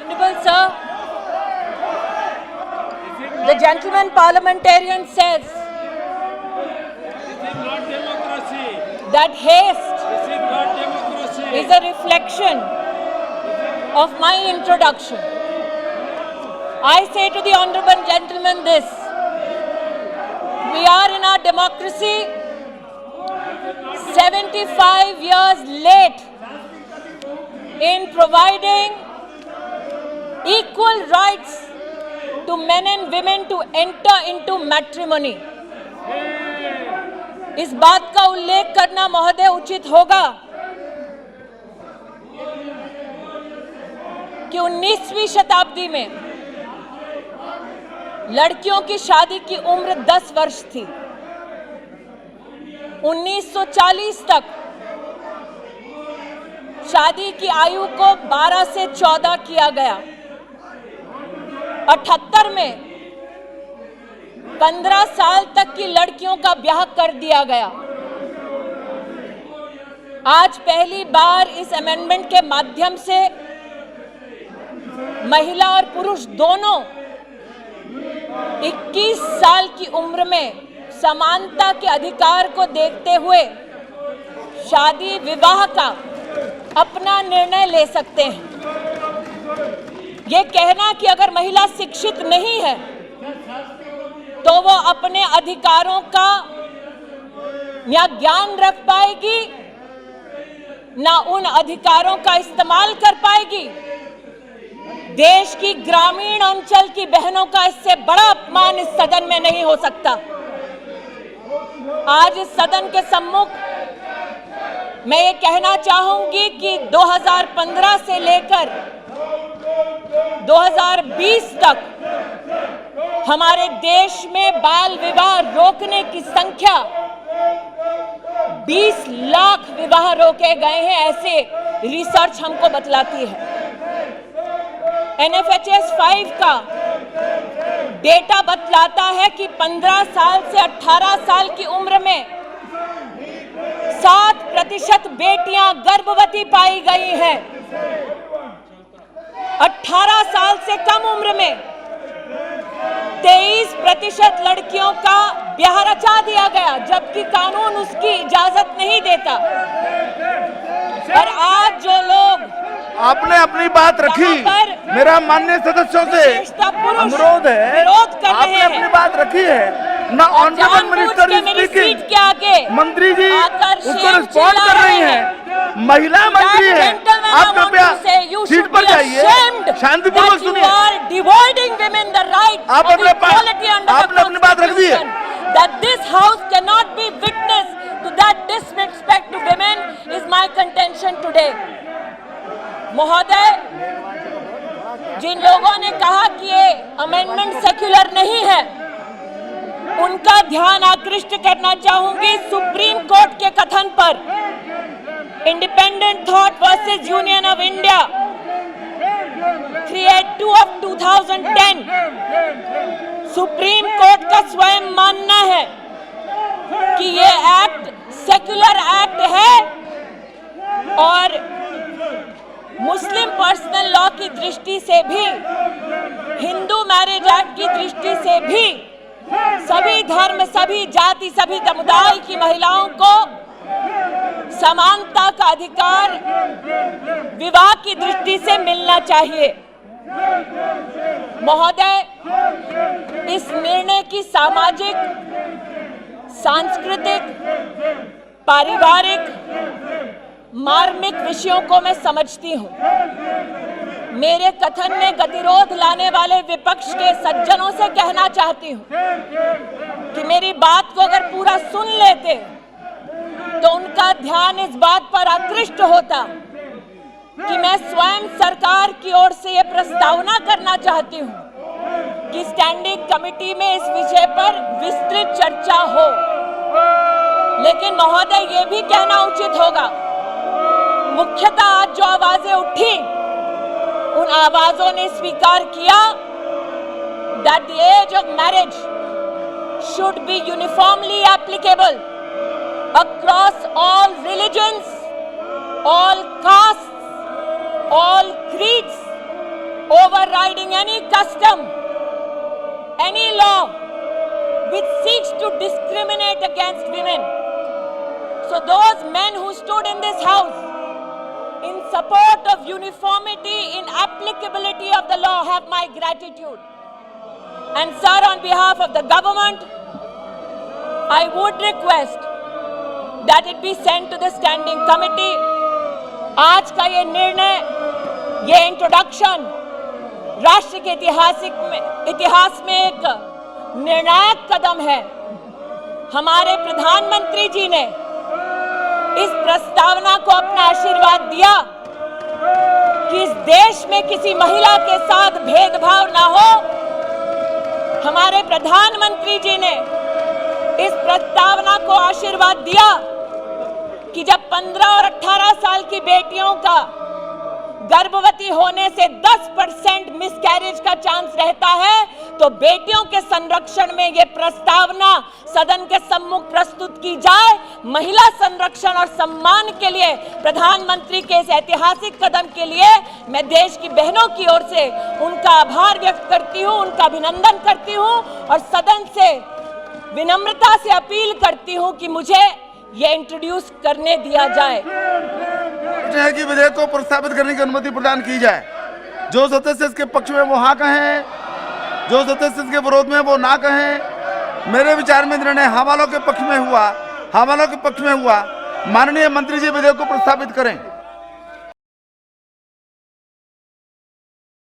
Honorable sir, the gentleman parliamentarian says that haste is a reflection of my introduction. I say to the honorable gentleman this: we are in our democracy 75 years late in providing equal rights to men and women to enter into matrimony. इस बात का उल्लेख करना महोदय उचित होगा कि 19वीं शताब्दी में लड़कियों की शादी की उम्र 10 वर्ष थी। 1940 तक शादी की आयु को 12 से 14 किया गया। 78 में 15 साल तक की लड़कियों का ब्याह कर दिया गया। आज पहली बार इस अमेंडमेंट के माध्यम से महिला और पुरुष दोनों 21 साल की उम्र में समानता के अधिकार को देखते हुए शादी विवाह का अपना निर्णय ले सकते हैं। ये कहना कि अगर महिला शिक्षित नहीं है तो वो अपने अधिकारों का ना ज्ञान रख पाएगी, ना उन अधिकारों का इस्तेमाल कर पाएगी, देश की ग्रामीण अंचल की बहनों का इससे बड़ा अपमान इस सदन में नहीं हो सकता। आज इस सदन के सम्मुख मैं ये कहना चाहूंगी कि 2015 से लेकर 2020 तक हमारे देश में बाल विवाह रोकने की संख्या 20 लाख विवाह रोके गए हैं, ऐसे रिसर्च हमको बतलाती है। NFHS 5 का डेटा बतलाता है कि 15 साल से 18 साल की उम्र में 7% बेटियां गर्भवती पाई गई हैं। 18 साल से कम उम्र में 23% लड़कियों का ब्याह रचा दिया गया, जबकि कानून उसकी इजाजत नहीं देता। और आज जो लोग आपने अपनी बात रखी, मेरा माननीय सदस्यों से अनुरोध है, विरोध कर रहे आपने अपनी बात रखी है ना। ऑनरेबल मिनिस्टर स्पीकिंग, मंत्री जी उसको रिस्पॉन्ड कर रही हैं। महिला मंत्री है, आप कृपया सीट पर जाइए, शांतिपूर्वक सुनिए। आपने अपनी बात रख दी है। That this house cannot be witness to that disrespect to women is my contention today. महोदय, जिन लोगों ने कहा कि ये अमेंडमेंट सेक्युलर नहीं है, उनका ध्यान आकृष्ट करना चाहूंगी सुप्रीम कोर्ट के कथन पर। Independent thought versus union of India 382 of 2010, supreme court का स्वयं मानना है कि ये एक्ट सेक्युलर एक्ट है और मुस्लिम पर्सनल लॉ की दृष्टि से भी, हिंदू मैरिज एक्ट की दृष्टि से भी सभी धर्म, सभी जाति, सभी समुदाय की महिलाओं को समानता का अधिकार विवाह की दृष्टि से मिलना चाहिए। महोदय, इस निर्णय की सामाजिक, सांस्कृतिक, पारिवारिक, मार्मिक विषयों को मैं समझती हूं। मेरे कथन में गतिरोध लाने वाले विपक्ष के सज्जनों से कहना चाहती हूं कि मेरी बात को अगर पूरा सुन लेते तो उनका ध्यान इस बात पर आकृष्ट होता कि मैं स्वयं सरकार की ओर से यह प्रस्तावना करना चाहती हूं कि स्टैंडिंग कमेटी में इस विषय पर विस्तृत चर्चा हो। लेकिन महोदय, ये भी कहना उचित होगा, मुख्यतः आज जो आवाजें उठी, उन आवाजों ने स्वीकार किया that the age of marriage should be uniformly applicable across all religions, all castes, all creeds, or overriding any custom, any law which seeks to discriminate against women. So those men who stood in this house in support of uniformity in applicability of the law have my gratitude. And sir, on behalf of the government, I would request that it be sent to the standing committee. आज का ये निर्णय, ये introduction राष्ट्र के इतिहास में एक निर्णायक कदम है। हमारे प्रधानमंत्री जी ने इस प्रस्तावना को अपना आशीर्वाद दिया कि इस देश में किसी महिला के साथ भेदभाव ना हो। हमारे प्रधानमंत्री जी ने इस प्रस्तावना को आशीर्वाद दिया कि जब 15 और 18 साल की बेटियों का गर्भवती होने से 10% मिसकैरेज का चांस रहता है, तो बेटियों के संरक्षण में ये प्रस्तावना सदन के सम्मुख प्रस्तुत की जाए। महिला संरक्षण और सम्मान के लिए प्रधानमंत्री के इस ऐतिहासिक कदम के लिए मैं देश की बहनों की ओर से उनका आभार व्यक्त करती हूं, उनका अभिनंदन करती हूं और सदन से विनम्रता से अपील करती हूं कि मुझे ये इंट्रोड्यूस करने दिया जाए। है कि विधेयक को प्रस्तावित करने की अनुमति प्रदान की जाए। जो सदस्य इसके पक्ष में वो हाँ कहें, जो सदस्य इसके विरोध में वो ना कहें। मेरे विचार में निर्णय हाँ वालों के पक्ष में हुआ। माननीय मंत्री जी विधेयक को प्रस्तावित करें।